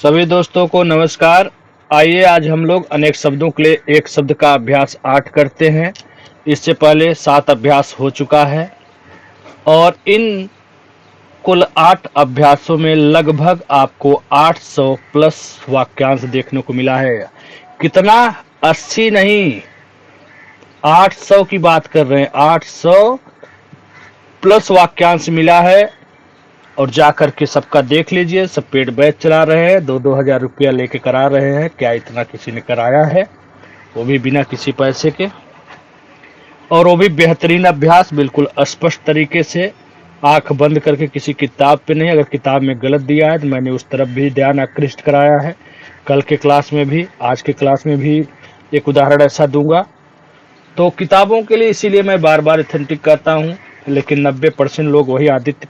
सभी दोस्तों को नमस्कार। आइए आज हम लोग अनेक शब्दों के लिए एक शब्द का अभ्यास 8 करते हैं। इससे पहले 7 अभ्यास हो चुका है और इन कुल 8 अभ्यासों में लगभग आपको 800 प्लस वाक्यांश देखने को मिला है। कितना? 80 नहीं, 800 की बात कर रहे हैं। 800 प्लस वाक्यांश मिला है और जा करके सबका देख लीजिए। सब पेड बैच चला रहे हैं, 2-2 हजार रुपया लेके करा रहे हैं। क्या इतना किसी ने कराया है? वो भी बिना किसी पैसे के, और वो भी बेहतरीन अभ्यास, बिल्कुल स्पष्ट तरीके से, आंख बंद करके, किसी किताब पे नहीं। अगर किताब में गलत दिया है तो मैंने उस तरफ भी ध्यान आकृष्ट कराया है। कल के क्लास में भी, आज के क्लास में भी एक उदाहरण ऐसा दूंगा। तो किताबों के लिए इसीलिए मैं बार बार ऑथेंटिक करता हूँ, लेकिन 90% लोग वही आदित्य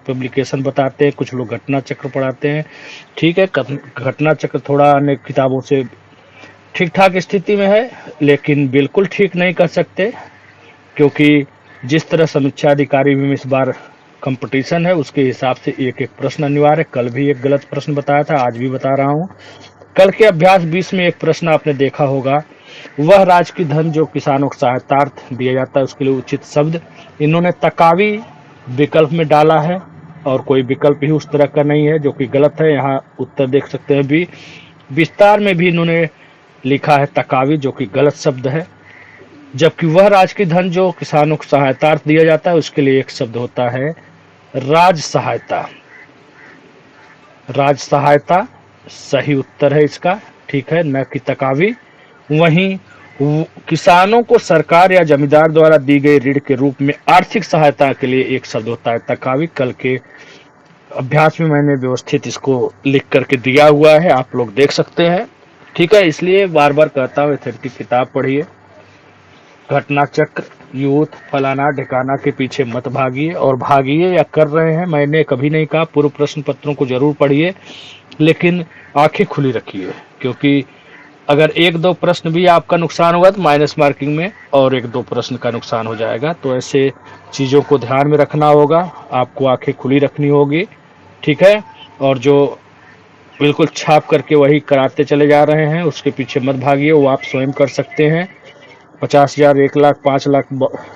पब्लिकेशन बताते हैं। कुछ लोग घटना चक्र पढ़ाते हैं। ठीक है, घटना चक्र थोड़ा अन्य किताबों से ठीक ठाक स्थिति में है, लेकिन बिल्कुल ठीक नहीं कर सकते, क्योंकि जिस तरह समीक्षा अधिकारी में इस बार कंपटीशन है, उसके हिसाब से एक एक प्रश्न अनिवार्य है। कल भी एक गलत प्रश्न बताया था, आज भी बता रहा हूँ। कल के अभ्यास 20 में एक प्रश्न आपने देखा होगा, वह राज की धन जो किसानों को सहायतार्थ दिया जाता है उसके लिए उचित शब्द। इन्होंने तकावी विकल्प में डाला है और कोई विकल्प ही उस तरह का नहीं है, जो कि गलत है। यहाँ उत्तर देख सकते हैं भी, विस्तार में भी इन्होंने लिखा है तकावी, जो कि गलत शब्द है। जबकि वह राज की धन जो किसानों को सहायतार्थ दिया जाता है उसके लिए एक शब्द होता है राज सहायता। राज सहायता सही उत्तर है इसका, ठीक है, न कि तकावी। वहीं किसानों को सरकार या जमींदार द्वारा दी गई ऋण के रूप में आर्थिक सहायता के लिए एक शब्द होता है तकावी। कल के अभ्यास में मैंने व्यवस्थित इसको लिख करके दिया हुआ है, आप लोग देख सकते हैं। ठीक है, इसलिए बार बार कहता हूँ एथेंटिक किताब पढ़िए। घटना चक्र, यूथ, फलाना ढिकाना के पीछे मत भागिए, और भागिए या कर रहे हैं, मैंने कभी नहीं कहा। पूर्व प्रश्न पत्रों को जरूर पढ़िए, लेकिन आंखें खुली रखिए, क्योंकि अगर 1-2 प्रश्न भी आपका नुकसान होगा तो माइनस मार्किंग में और 1-2 प्रश्न का नुकसान हो जाएगा। तो ऐसे चीज़ों को ध्यान में रखना होगा, आपको आंखें खुली रखनी होगी। ठीक है, और जो बिल्कुल छाप करके वही कराते चले जा रहे हैं उसके पीछे मत भागिए, वो आप स्वयं कर सकते हैं। 50,000, 1 लाख, 5 लाख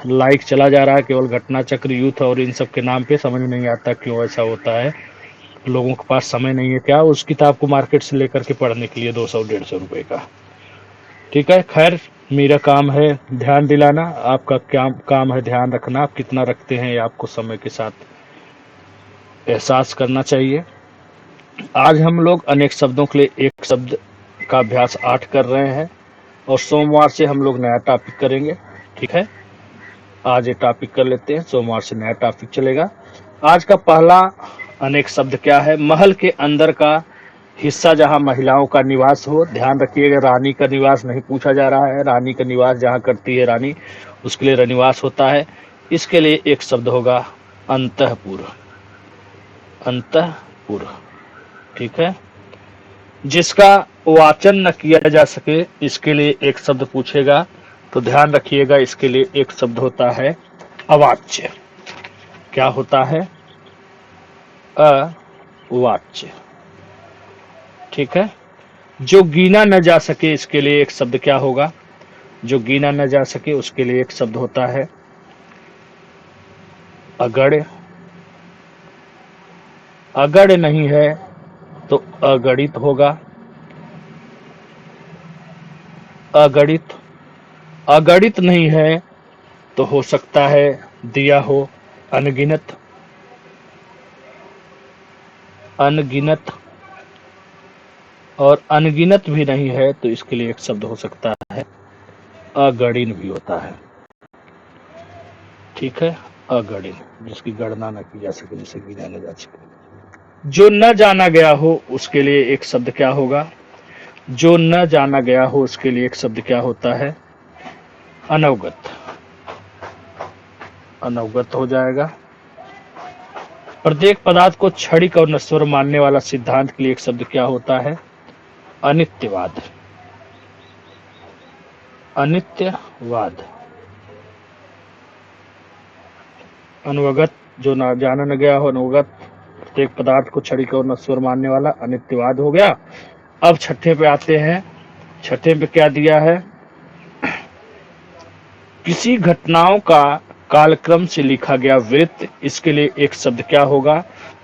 लाइक चला जा रहा है केवल घटना चक्र, यूथ और इन सब के नाम पे। समझ नहीं आता क्यों ऐसा होता है। लोगों के पास समय नहीं है क्या उस किताब को मार्केट से लेकर के पढ़ने के लिए 200-150 रुपए का? ठीक है, खैर, मेरा काम है ध्यान दिलाना, आपका क्या काम है ध्यान रखना। आप कितना रखते हैं ये आपको समय के साथ एहसास करना चाहिए। आज हम लोग अनेक शब्दों के लिए एक शब्द का अभ्यास 8 कर रहे हैं, और सोमवार से हम लोग नया टॉपिक करेंगे। ठीक है, आज ये टॉपिक कर लेते हैं, सोमवार से नया टॉपिक चलेगा। आज का पहला अनेक शब्द क्या है? महल के अंदर का हिस्सा जहां महिलाओं का निवास हो। ध्यान रखिएगा, रानी का निवास नहीं पूछा जा रहा है। रानी का निवास जहां करती है रानी, उसके लिए रनिवास होता है। इसके लिए एक शब्द होगा अंतःपुर। अंतःपुर, ठीक है। जिसका वाचन न किया जा सके, इसके लिए एक शब्द पूछेगा, तो ध्यान रखिएगा, इसके लिए एक शब्द होता है अवाच्य। क्या होता है? अवाच्य, ठीक है। जो गिना न जा सके, इसके लिए एक शब्द क्या होगा? जो गिना न जा सके उसके लिए एक शब्द होता है अगण्य। अगण्य नहीं है तो अगणित होगा। अगणित, अगणित नहीं है तो हो सकता है दिया हो अनगिनत। अनगिनत, और अनगिनत भी नहीं है तो इसके लिए एक शब्द हो सकता है अगणिन भी होता है। ठीक है, अगणिन, जिसकी गणना न की जा सके, जिसे गिना न जा सके। जो न जाना गया हो उसके लिए एक शब्द क्या होगा? जो न जाना गया हो उसके लिए एक शब्द क्या होता है? अनवगत। अनवगत हो जाएगा। प्रत्येक पदार्थ को क्षणिक और नश्वर मानने वाला सिद्धांत के लिए एक शब्द क्या होता है? अनित्यवाद। अनित्यवाद। अनवगत, जो न जाना न गया हो, अनवगत, प्रत्येक पदार्थ को क्षणिक और नश्वर मानने वाला अनित्यवाद हो गया। अब छठे पे आते हैं। छठे पे क्या दिया है? किसी घटनाओं का कालक्रम से लिखा गया वृत्त, इसके लिए एक शब्द क्या होगा?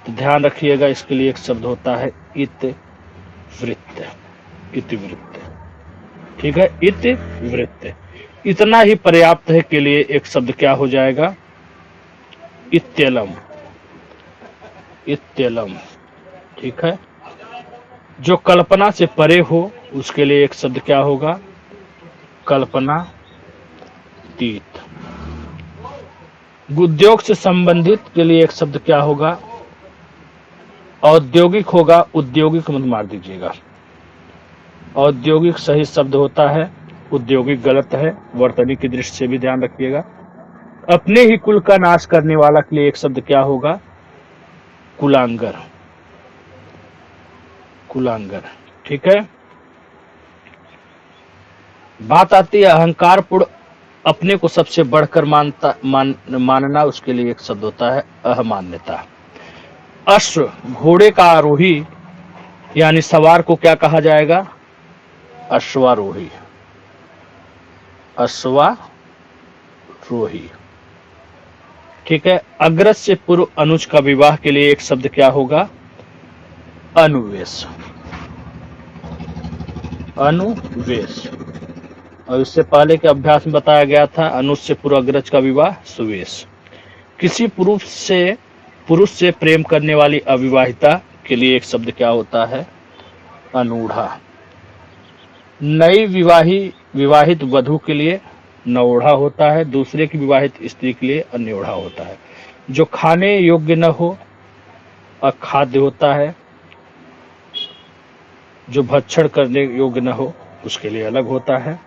तो ध्यान रखिएगा, इसके लिए एक शब्द होता है इतिवृत्त। इतिवृत्त, ठीक है, इतिवृत्त। इतना ही पर्याप्त है के लिए एक शब्द क्या हो जाएगा? इत्यलम। इत्यलम, ठीक है। जो कल्पना से परे हो उसके लिए एक शब्द क्या होगा? कल्पनातीत। उद्योग से संबंधित के लिए एक शब्द क्या होगा? औद्योगिक होगा, उद्योगिक मत मार दीजिएगा। औद्योगिक सही शब्द होता है, उद्योगिक गलत है। वर्तनी की दृष्टि से भी ध्यान रखिएगा। अपने ही कुल का नाश करने वाला के लिए एक शब्द क्या होगा? कुलांगर। कुलांगर, ठीक है। बात आती है अहंकारपूर्ण, अपने को सबसे बढ़कर मानना, उसके लिए एक शब्द होता है अहमान्यता। अश्व, घोड़े का आरोही यानी सवार को क्या कहा जाएगा? अश्वारोही। अश्वारोही, ठीक है। अग्रज से पूर्व अनुज का विवाह के लिए एक शब्द क्या होगा? अनुवेश। अनुवेश। और इससे पहले के अभ्यास में बताया गया था अनुज से पूर्व अग्रज का विवाह सुवेश। किसी पुरुष से प्रेम करने वाली अविवाहिता के लिए एक शब्द क्या होता है? अनूढ़ा। नई विवाहित वधू के लिए नौढ़ा होता है। दूसरे की विवाहित स्त्री के लिए अन्योढ़ा होता है। जो खाने योग्य न हो अखाद्य होता है। जो भक्षण करने योग्य न हो उसके लिए अलग होता है।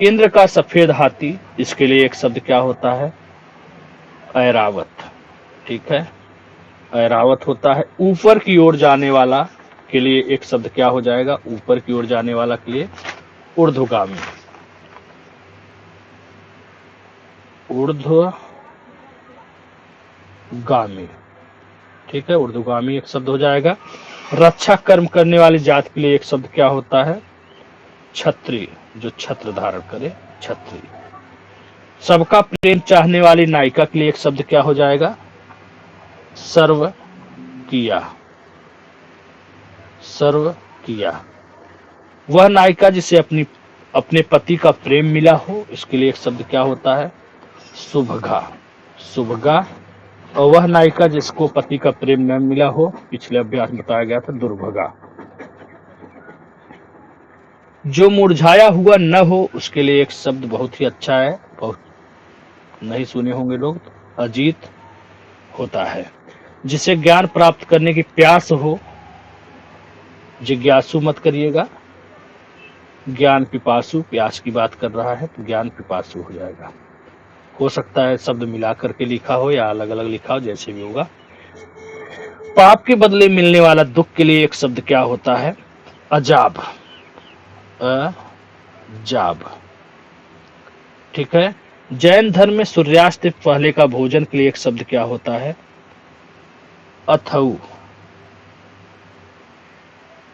इंद्र का सफेद हाथी, इसके लिए एक शब्द क्या होता है? ऐरावत, ठीक है, ऐरावत होता है। ऊपर की ओर जाने वाला के लिए एक शब्द क्या हो जाएगा? ऊपर की ओर जाने वाला के लिए ऊर्ध्वगामी। ऊर्ध्वगामी, ठीक है, ऊर्ध्वगामी एक शब्द हो जाएगा। रक्षा कर्म करने वाली जात के लिए एक शब्द क्या होता है? छत्री, जो छत्र धारण करे, छत्री। सबका प्रेम चाहने वाली नायिका के लिए एक शब्द क्या हो जाएगा? सर्वकिया। सर्वकिया। वह नायिका जिसे अपने पति का प्रेम मिला हो, इसके लिए एक शब्द क्या होता है? सुभगा। सुभगा। और वह नायिका जिसको पति का प्रेम न मिला हो, पिछले अभ्यास में बताया गया था, दुर्भगा। जो मुरझाया हुआ न हो उसके लिए एक शब्द बहुत ही अच्छा है, बहुत नहीं सुने होंगे लोग, अजीत होता है। जिसे ज्ञान प्राप्त करने की प्यास हो, जिज्ञासु मत करिएगा, ज्ञान पिपासु, प्यास की बात कर रहा है तो ज्ञान पिपासु हो जाएगा। हो सकता है शब्द मिला करके लिखा हो या अलग अलग लिखा हो, जैसे भी होगा। पाप के बदले मिलने वाला दुख के लिए एक शब्द क्या होता है? अजाब। अजाब, ठीक है। जैन धर्म में सूर्यास्त पहले का भोजन के लिए एक शब्द क्या होता है? अथऊ।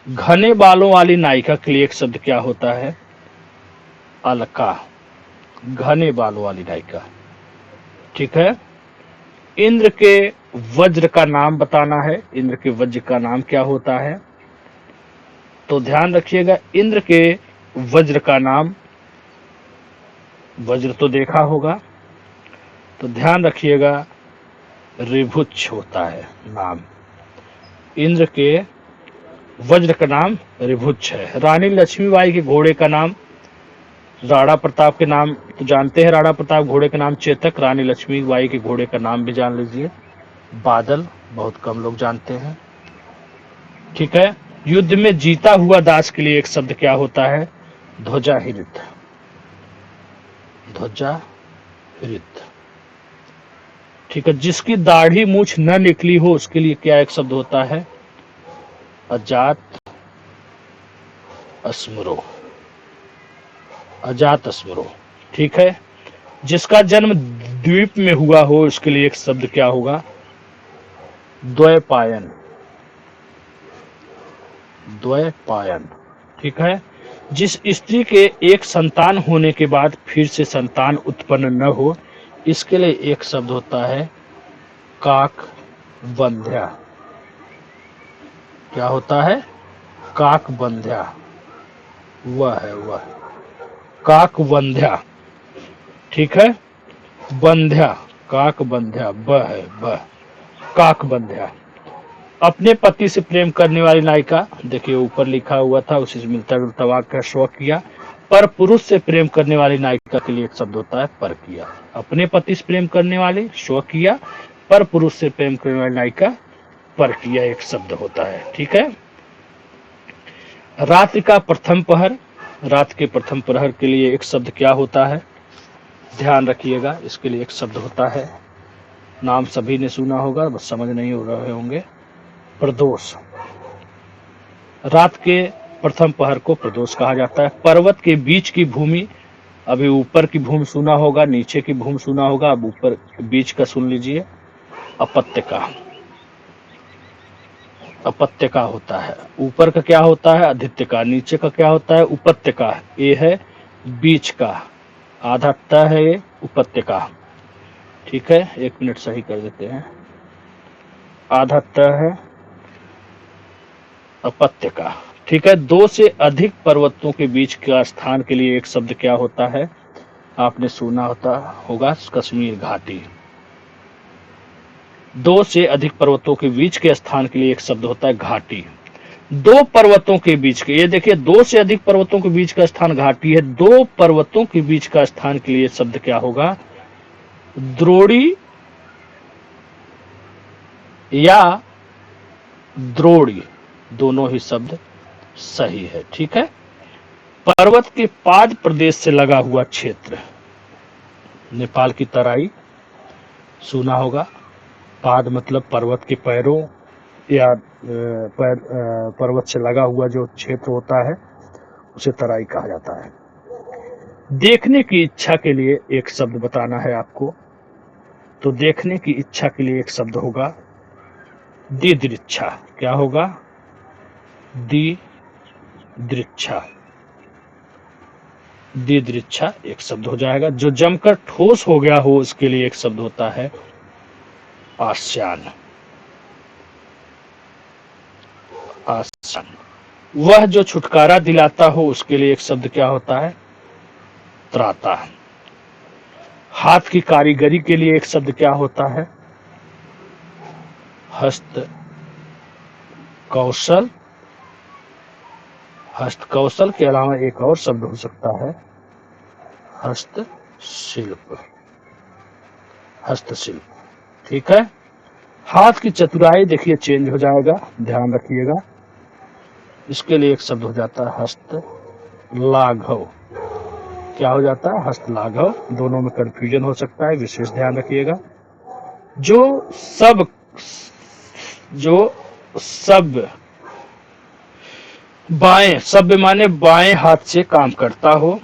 घने बालों वाली नायिका के लिए एक शब्द क्या होता है? अलका। घने बालों वाली नायिका, ठीक है। इंद्र के वज्र का नाम बताना है। इंद्र के वज्र का नाम क्या होता है? तो ध्यान रखिएगा, इंद्र के वज्र का नाम, वज्र तो देखा होगा, तो ध्यान रखिएगा ऋभुच्छ होता है नाम। इंद्र के वज्र का नाम ऋभुच्छ है। रानी लक्ष्मीबाई के घोड़े का नाम, राणा प्रताप के नाम तो जानते हैं, राणा प्रताप घोड़े का नाम चेतक। रानी लक्ष्मीबाई के घोड़े का नाम भी जान लीजिए, बादल। बहुत कम लोग जानते हैं, ठीक है। युद्ध में जीता हुआ दास के लिए एक शब्द क्या होता है? ध्वजाहिरित। ध्वजाहिरित, ठीक है। जिसकी दाढ़ी मूछ न निकली हो उसके लिए क्या एक शब्द होता है? अजात अस्मरो। अजात अस्मरो, ठीक है। जिसका जन्म द्वीप में हुआ हो उसके लिए एक शब्द क्या होगा? द्वैपायन, द्वैपायन। ठीक है। जिस स्त्री के एक संतान होने के बाद फिर से संतान उत्पन्न न हो, इसके लिए एक शब्द होता है काकबंध्या। क्या होता है? काकबंध्या। वह है वह, काकबंध्या। ठीक है। बंध्या, काकबंध्या, ब है ब, काकबंध्या। अपने पति से प्रेम करने वाली नायिका, देखिए ऊपर लिखा हुआ था, उसी से मिलता जुलता वाक्य शो किया। पर पुरुष से प्रेम करने वाली नायिका के लिए एक शब्द होता है परकिया। अपने पति से प्रेम करने वाले शो किया, पर पुरुष से प्रेम करने वाली नायिका परकिया एक शब्द होता है। ठीक है। रात्रि का प्रथम पहर, रात के प्रथम प्रहर के लिए एक शब्द क्या होता है? ध्यान रखिएगा, इसके लिए एक शब्द होता है, नाम सभी ने सुना होगा, बस समझ नहीं हो रहे होंगे, प्रदोष। रात के प्रथम पहर को प्रदोष कहा जाता है। पर्वत के बीच की भूमि, अभी ऊपर की भूमि सुना होगा, नीचे की भूमि सुना होगा, अब ऊपर बीच का सुन लीजिए, अपत्यका। अपत्यका होता है। ऊपर का क्या होता है? आदित्यका। नीचे का क्या होता है? उपत्यका। ये है बीच का, आधा त है ये उपत्यका। ठीक है, 1 मिनट सही कर देते हैं, आधा त है अपत्यका। ठीक है। 2 से अधिक पर्वतों के बीच का स्थान के लिए एक शब्द क्या होता है? आपने सुना होगा, कश्मीर घाटी। 2 से अधिक पर्वतों के बीच के स्थान के लिए एक शब्द होता है घाटी। 2 पर्वतों के बीच के, ये देखिए 2 से अधिक पर्वतों के बीच का स्थान घाटी है। 2 पर्वतों के बीच का स्थान के लिए शब्द क्या होगा? द्रोणी या द्रोणी, दोनों ही शब्द सही है। ठीक है। पर्वत के पाद प्रदेश से लगा हुआ क्षेत्र, नेपाल की तराई सुना होगा। पाद मतलब पर्वत के पैरों या पर्वत से लगा हुआ जो क्षेत्र होता है उसे तराई कहा जाता है। देखने की इच्छा के लिए एक शब्द बताना है आपको, तो देखने की इच्छा के लिए एक शब्द होगा दिदृच्छा। क्या होगा? दिदृच्छा। दिदृच्छा एक शब्द हो जाएगा। जो जमकर ठोस हो गया हो उसके लिए एक शब्द होता है आस्यान। आस्यान। वह जो छुटकारा दिलाता हो उसके लिए एक शब्द क्या होता है? त्राता। हाथ की कारीगरी के लिए एक शब्द क्या होता है? हस्त कौशल। हस्त कौशल के अलावा एक और शब्द हो सकता है हस्तशिल्प। हस्तशिल्प। ठीक है। हाथ की चतुराई देखिए चेंज हो जाएगा, ध्यान रखिएगा, इसके लिए एक शब्द हो जाता है हस्त लाघव। क्या हो जाता है? हस्त लाघव। दोनों में कंफ्यूजन हो सकता है, विशेष ध्यान रखिएगा। जो सब बाएं, सभ्य माने बाएं हाथ से काम करता हो,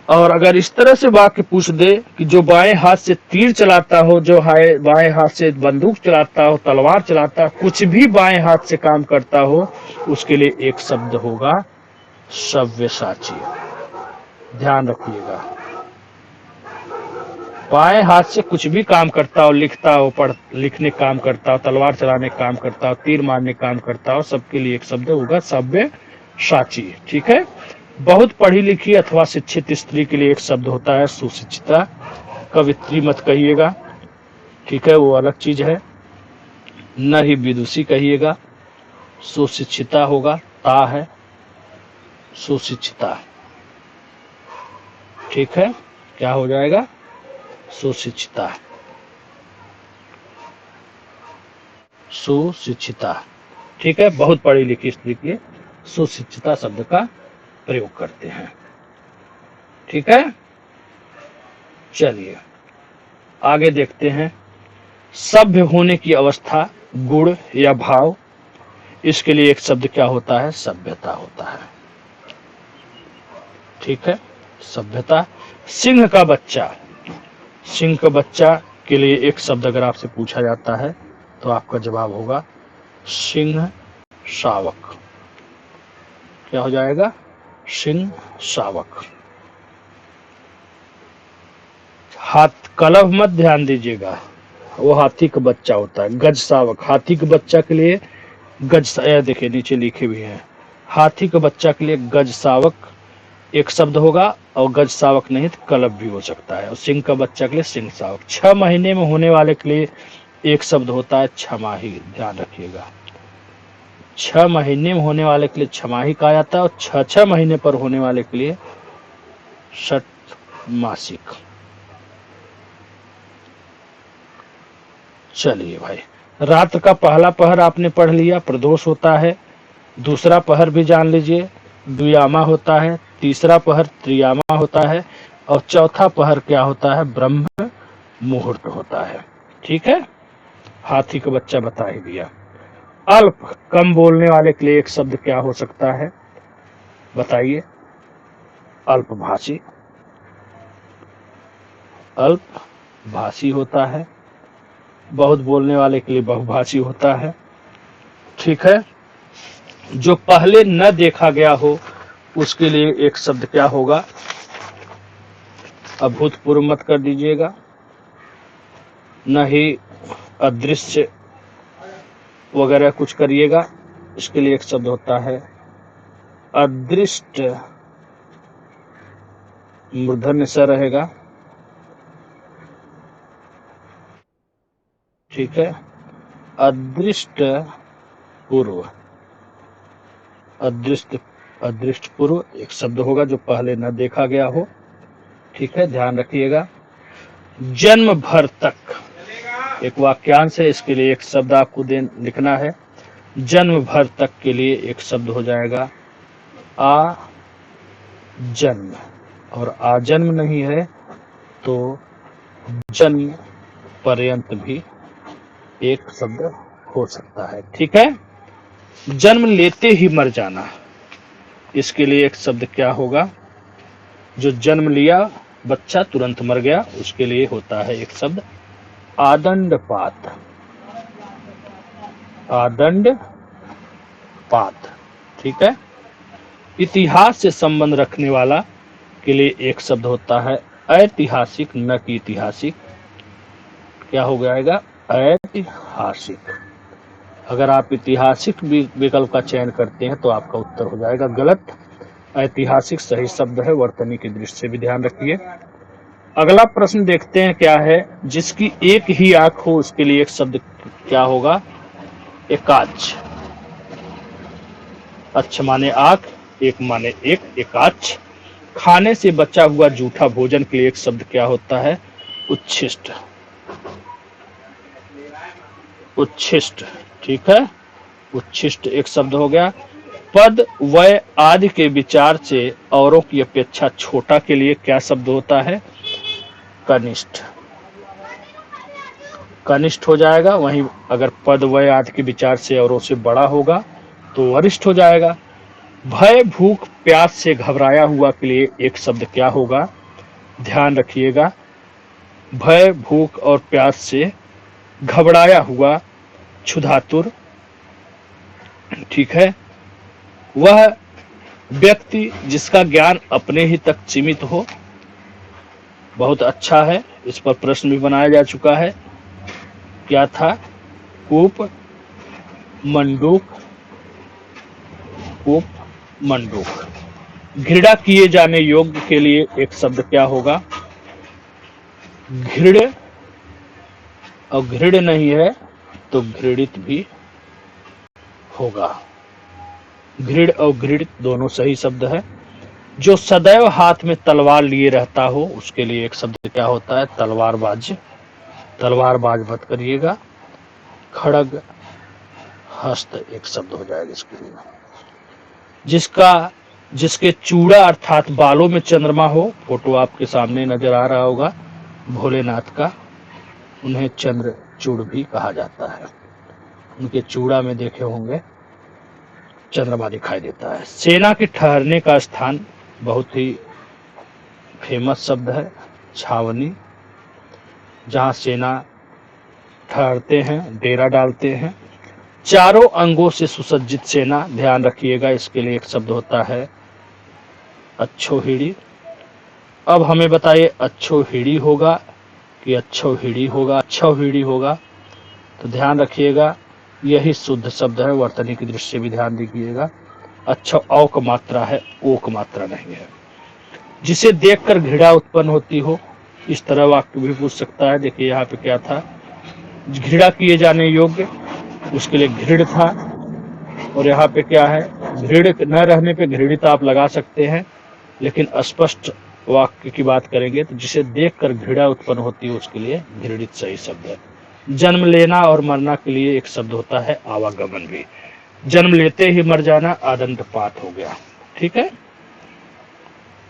और अगर इस तरह से वाक्य पूछ दे कि जो बाएं हाथ से तीर चलाता हो, जो बाएं हाथ से बंदूक चलाता हो, तलवार चलाता हो, कुछ भी बाएं हाथ से काम करता हो, उसके लिए एक शब्द होगा सव्यसाची। ध्यान रखिएगा, बाएं हाथ से कुछ भी काम करता हो, लिखता हो, लिखने काम करता हो, तलवार चलाने काम करता हो, तीर मारने काम करता हो, सबके लिए एक शब्द होगा सव्यसाची। ठीक है। बहुत पढ़ी लिखी अथवा शिक्षित स्त्री के लिए एक शब्द होता है सुशिक्षिता। कवित्री मत कहिएगा, ठीक है, वो अलग चीज है। न ही विदुषी कहिएगा, सुशिक्षिता होगा, ता है सुशिक्षिता। ठीक है, क्या हो जाएगा? सुशिक्षिता। सुशिक्षिता। ठीक है। बहुत पढ़ी लिखी स्त्री के लिए सुशिक्षिता शब्द का प्रयोग करते हैं। ठीक है। चलिए आगे देखते हैं। सभ्य होने की अवस्था, गुण या भाव, इसके लिए एक शब्द क्या होता है? सभ्यता होता है। ठीक है, सभ्यता। सिंह का बच्चा, सिंह का बच्चा के लिए एक शब्द अगर आपसे पूछा जाता है तो आपका जवाब होगा सिंह शावक। क्या हो जाएगा? सिंह शावक। कलभ मत ध्यान दीजिएगा, वो हाथी का बच्चा होता है। गज शावक, हाथी के बच्चा के लिए देखिए नीचे लिखे भी हैं, हाथी के बच्चा के लिए गज शावक एक शब्द होगा, और गज शावक नहीं तो कलभ भी हो सकता है, और सिंह का बच्चा के लिए सिंह शावक। 6 महीने में होने वाले के लिए एक शब्द होता है छमाही, ध्यान रखिएगा। 6 महीने में होने वाले के लिए छमाही कहा जाता है, और 6 महीने पर होने वाले के लिए षटमासिक। चलिए भाई, रात का पहला पहर आपने पढ़ लिया, प्रदोष होता है। दूसरा पहर भी जान लीजिए, द्वियामा होता है। तीसरा पहर त्रियामा होता है, और चौथा पहर क्या होता है? ब्रह्म मुहूर्त होता है। ठीक है, हाथी का बच्चा बता ही दिया। अल्प, कम बोलने वाले के लिए एक शब्द क्या हो सकता है? बताइए। अल्पभाषी, अल्पभाषी होता है। बहुत बोलने वाले के लिए बहुभाषी होता है। ठीक है, जो पहले न देखा गया हो उसके लिए एक शब्द क्या होगा? अभूतपूर्व मत कर दीजिएगा, न ही अदृश्य वगैरह कुछ करिएगा। इसके लिए एक शब्द होता है अदृष्ट, मूर्धन्य स रहेगा। ठीक है, अदृष्ट पूर्व, अदृष्ट पूर्व एक शब्द होगा जो पहले न देखा गया हो। ठीक है, ध्यान रखिएगा। जन्म भर तक एक वाक्यांश है, इसके लिए एक शब्द आपको लिखना है। जन्म भर तक के लिए एक शब्द हो जाएगा आ जन्म, और आजन्म नहीं है तो जन्म पर्यंत भी एक शब्द हो सकता है। ठीक है, जन्म लेते ही मर जाना, इसके लिए एक शब्द क्या होगा? जो जन्म लिया बच्चा तुरंत मर गया, उसके लिए होता है एक शब्द आदंडपात, आदंडपात। ठीक है, इतिहास से संबंध रखने वाला के लिए एक शब्द होता है ऐतिहासिक, न कि ऐतिहासिक। क्या हो जाएगा? ऐतिहासिक। अगर आप ऐतिहासिक विकल्प का चयन करते हैं तो आपका उत्तर हो जाएगा गलत। ऐतिहासिक सही शब्द है, वर्तनी की दृष्टि से भी ध्यान रखिए। अगला प्रश्न देखते हैं क्या है। जिसकी एक ही आंख हो उसके लिए एक शब्द क्या होगा? एकाच। अच्छ माने आंख, एक माने एकाच। खाने से बचा हुआ जूठा भोजन के लिए एक शब्द क्या होता है? उच्छिष्ट, उच्छिष्ट। ठीक है, उच्छिष्ट एक शब्द हो गया। पद, वय आदि के विचार से औरों की अपेक्षा छोटा के लिए क्या शब्द होता है? कनिष्ठ, कनिष्ठ हो जाएगा। वहीं अगर पद, वय आदि के विचार से औरों से बड़ा होगा तो वरिष्ठ हो जाएगा। भय, भूख, प्यास से घबराया हुआ के लिए एक शब्द क्या होगा? ध्यान रखिएगा, भय, भूख और प्यास से घबराया हुआ क्षुधातुर। ठीक है, वह व्यक्ति जिसका ज्ञान अपने ही तक सीमित हो। बहुत अच्छा है, इस पर प्रश्न भी बनाया जा चुका है। क्या था? कूप मंडूक, कूप मंडूक। घृणा किए जाने योग्य के लिए एक शब्द क्या होगा? घृण, और घृण नहीं है तो घृणित भी होगा। घृण और घृणित दोनों सही शब्द है। जो सदैव हाथ में तलवार लिए रहता हो उसके लिए एक शब्द क्या होता है? तलवारबाज, तलवारबाज मत करिएगा। खड़ग हस्त एक शब्द हो जाएगा इसके लिए। जिसके चूड़ा अर्थात बालों में चंद्रमा हो, फोटो आपके सामने नजर आ रहा होगा भोलेनाथ का, उन्हें चंद्रचूड़ भी कहा जाता है। उनके चूड़ा में देखे होंगे चंद्रमा दिखाई देता है। सेना के ठहरने का स्थान बहुत ही फेमस शब्द है, छावनी, जहां सेना ठहरते हैं, डेरा डालते हैं। चारों अंगों से सुसज्जित सेना, ध्यान रखिएगा इसके लिए एक शब्द होता है अच्छोहिड़ी। अब हमें बताइए अच्छोहिड़ी होगा कि अच्छोहिड़ी होगा? अच्छोहिड़ी होगा। तो ध्यान रखिएगा यही शुद्ध शब्द है, वर्तनी की दृष्टि से भी ध्यान दीजिएगा। अच्छा औक मात्रा है, ओक मात्रा नहीं है। जिसे देखकर घृणा उत्पन्न होती हो, इस तरह वाक्य भी पूछ सकता है। देखिए यहाँ पे क्या था, घृणा किए जाने योग्य, उसके लिए घृण था। और यहाँ पे क्या है, घृण न रहने पे घृणित आप लगा सकते हैं, लेकिन स्पष्ट वाक्य की बात करेंगे तो जिसे देखकर घृणा उत्पन्न होती है उसके लिए घृणित सही शब्द है। जन्म लेना और मरना के लिए एक शब्द होता है आवागमन भी। जन्म लेते ही मर जाना आदंत पात हो गया। ठीक है।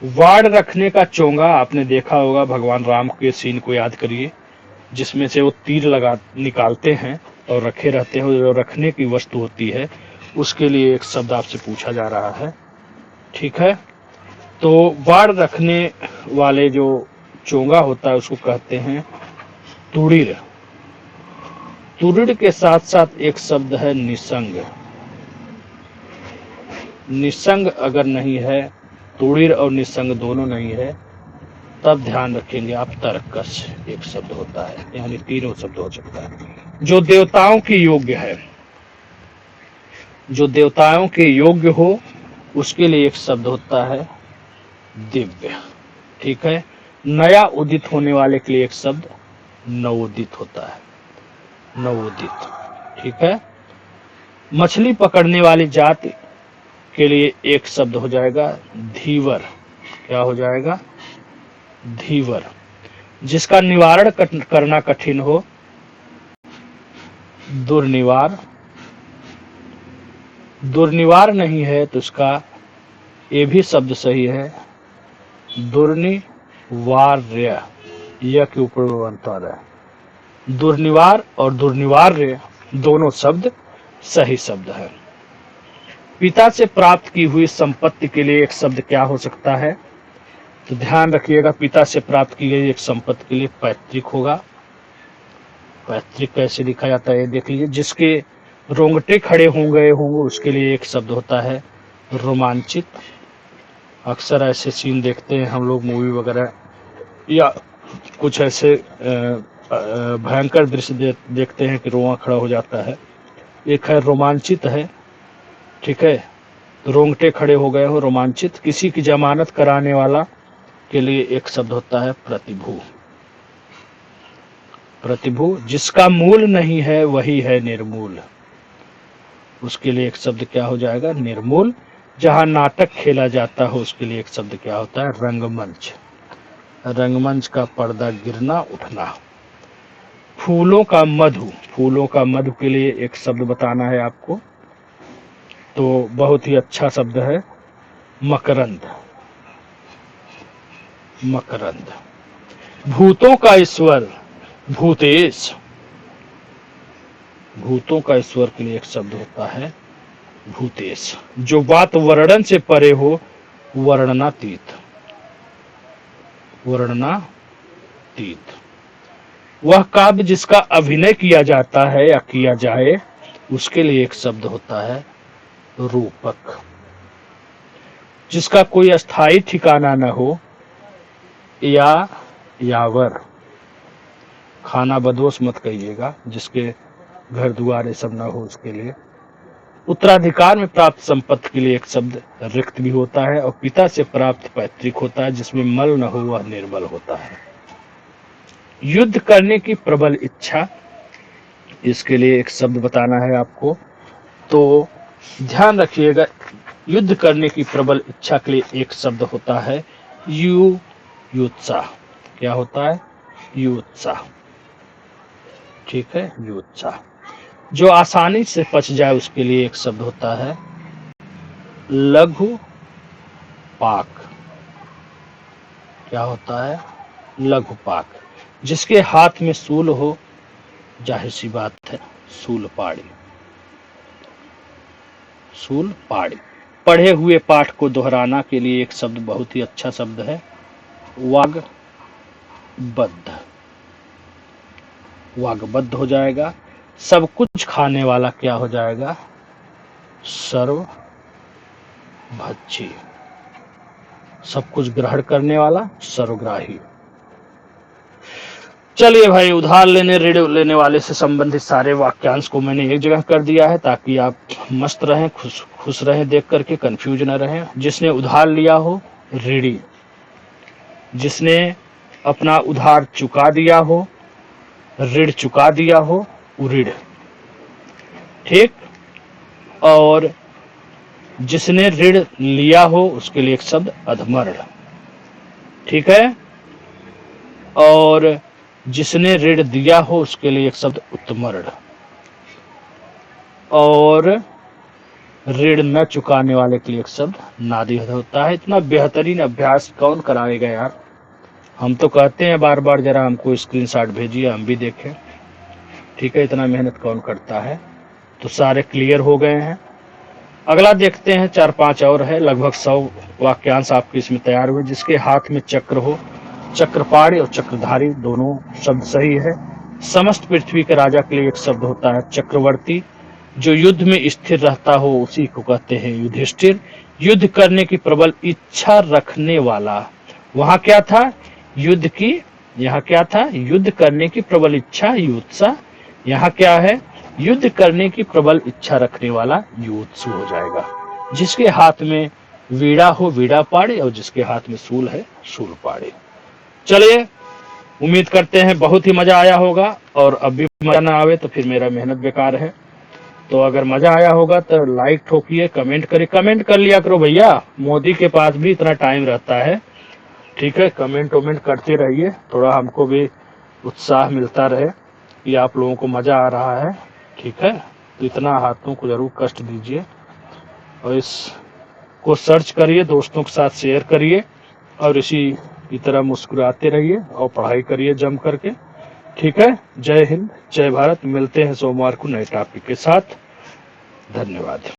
वाड़ रखने का चोंगा आपने देखा होगा, भगवान राम के सीन को याद करिए जिसमें से वो तीर लगा निकालते हैं और रखे रहते हैं, जो रखने की वस्तु होती है उसके लिए एक शब्द आपसे पूछा जा रहा है। ठीक है। तो वाड़ रखने वाले जो चोंगा होता है उसको कहते हैं तुड़ीर। तुड़ीर के साथ साथ एक शब्द है निसंग। निसंग अगर नहीं है, तुड़ीर और निसंग दोनों नहीं है, तब ध्यान रखेंगे आप तरकस एक शब्द होता है, यानी तीनों शब्द हो सकता है। जो देवताओं के योग्य है, जो देवताओं के योग्य हो उसके लिए एक शब्द होता है दिव्य। ठीक है। नया उदित होने वाले के लिए एक शब्द नवोदित होता है, नवोदित। ठीक है। मछली पकड़ने वाली जाति के लिए एक शब्द हो जाएगा धीवर। क्या हो जाएगा? धीवर। जिसका निवारण करना कठिन हो, दुर्निवार। दुर्निवार नहीं है तो इसका ये भी शब्द सही है दुर्निवार्य, यह के ऊपर अंतर है। दुर्निवार और दुर्निवार्य दोनों शब्द सही शब्द है। पिता से प्राप्त की हुई संपत्ति के लिए एक शब्द क्या हो सकता है? तो ध्यान रखिएगा पिता से प्राप्त की गई एक संपत्ति के लिए पैतृक होगा। पैतृक कैसे लिखा जाता है देख लीजिए। जिसके रोंगटे खड़े हो गए होंगे उसके लिए एक शब्द होता है रोमांचित। अक्सर ऐसे सीन देखते हैं हम लोग मूवी वगैरह या कुछ ऐसे भयंकर दृश्य देखते हैं कि रोआ खड़ा हो जाता है। एक है रोमांचित है। ठीक है। रोंगटे खड़े हो गए हो, रोमांचित। किसी की जमानत कराने वाला के लिए एक शब्द होता है प्रतिभू। प्रतिभू। जिसका मूल नहीं है वही है निर्मूल, उसके लिए एक शब्द क्या हो जाएगा? निर्मूल। जहां नाटक खेला जाता हो उसके लिए एक शब्द क्या होता है? रंगमंच। रंगमंच का पर्दा गिरना, उठना। फूलों का मधु। फूलों का मधु के लिए एक शब्द बताना है आपको, तो बहुत ही अच्छा शब्द है मकरंद। मकरंद। भूतों का ईश्वर भूतेश। भूतों का ईश्वर के लिए एक शब्द होता है भूतेश। जो बात वर्णन से परे हो वर्णनातीत। वर्णनातीत। वह काव्य जिसका अभिनय किया जाता है या किया जाए उसके लिए एक शब्द होता है रूपक। जिसका कोई अस्थायी ठिकाना न हो या यावर। खाना बदोश मत कहिएगा, जिसके घर द्वार ये सब न हो उसके लिए। उत्तराधिकार में प्राप्त संपत्ति के लिए एक शब्द रिक्त भी होता है। और पिता से प्राप्त पैतृक होता है। जिसमें मल न हो वह निर्बल होता है। युद्ध करने की प्रबल इच्छा, इसके लिए एक शब्द बताना है आपको, तो ध्यान रखिएगा युद्ध करने की प्रबल इच्छा के लिए एक शब्द होता है युत्साह। क्या होता है? युत्साह। ठीक है। युत्साह। जो आसानी से पच जाए उसके लिए एक शब्द होता है लघु पाक। क्या होता है? लघु पाक। जिसके हाथ में सूल हो, जाहिर सी बात है सूल पाड़ी। सूल पाड़ी। पढ़े हुए पाठ को दोहराना के लिए एक शब्द बहुत ही अच्छा शब्द है वाग्बद्ध। वाग्बद्ध हो जाएगा। सब कुछ खाने वाला क्या हो जाएगा? सर्वभक्षी। सब कुछ ग्रहण करने वाला सर्वग्राही। चलिए भाई, उधार लेने ऋण लेने वाले से संबंधित सारे वाक्यांश को मैंने एक जगह कर दिया है ताकि आप मस्त रहें, खुश रहें, देख करके कंफ्यूज न रहें। जिसने उधार लिया हो ऋणी, जिसने अपना उधार चुका दिया हो, ऋण चुका दिया हो, उऋण। ठीक। और जिसने ऋण लिया हो उसके लिए एक शब्द अधमर्ण। ठीक है। और जिसने ऋण दिया हो उसके लिए एक शब्द उत्तमर्ण। और ऋण न चुकाने वाले के लिए एक शब्द नादी होता है। इतना बेहतरीन अभ्यास कौन कराएगा यार? हम तो कहते हैं बार बार, जरा हमको स्क्रीनशॉट भेजिए, हम भी देखें। ठीक है, इतना मेहनत कौन करता है? तो सारे क्लियर हो गए हैं। अगला देखते हैं, 4-5 और है। लगभग 100 वाक्यांश आपके इसमें तैयार हुए। जिसके हाथ में चक्र हो, चक्रपाणी और चक्रधारी दोनों शब्द सही है। समस्त पृथ्वी के राजा के लिए एक शब्द होता है चक्रवर्ती। जो युद्ध में स्थिर रहता हो उसी को कहते हैं युधिष्ठिर। युद्ध करने की प्रबल इच्छा रखने वाला। वहां क्या था? युद्ध की। यहाँ क्या था? युद्ध करने की प्रबल इच्छा, युत्सा। यहाँ क्या है? युद्ध करने की प्रबल इच्छा रखने वाला युत्सु हो जाएगा। जिसके हाथ में वीणा हो वीणा पाड़े, और जिसके हाथ में शूल है शूल पाड़े। चलिए, उम्मीद करते हैं बहुत ही मजा आया होगा, और अब भी मजा ना आवे तो फिर मेरा मेहनत बेकार है। तो अगर मजा आया होगा तो लाइक ठोकिए, कमेंट करिए। कमेंट कर लिया करो भैया, मोदी के पास भी इतना टाइम रहता है। ठीक है, कमेंट वमेंट करते रहिए, थोड़ा हमको भी उत्साह मिलता रहे कि आप लोगों को मजा आ रहा है। ठीक है, तो इतना हाथों को जरूर कष्ट दीजिए, और इसको सर्च करिए, दोस्तों के साथ शेयर करिए, और इसी की तरह मुस्कुराते रहिए और पढ़ाई करिए जम करके। ठीक है, जय हिंद, जय भारत। मिलते हैं सोमवार को नए टॉपिक के साथ। धन्यवाद।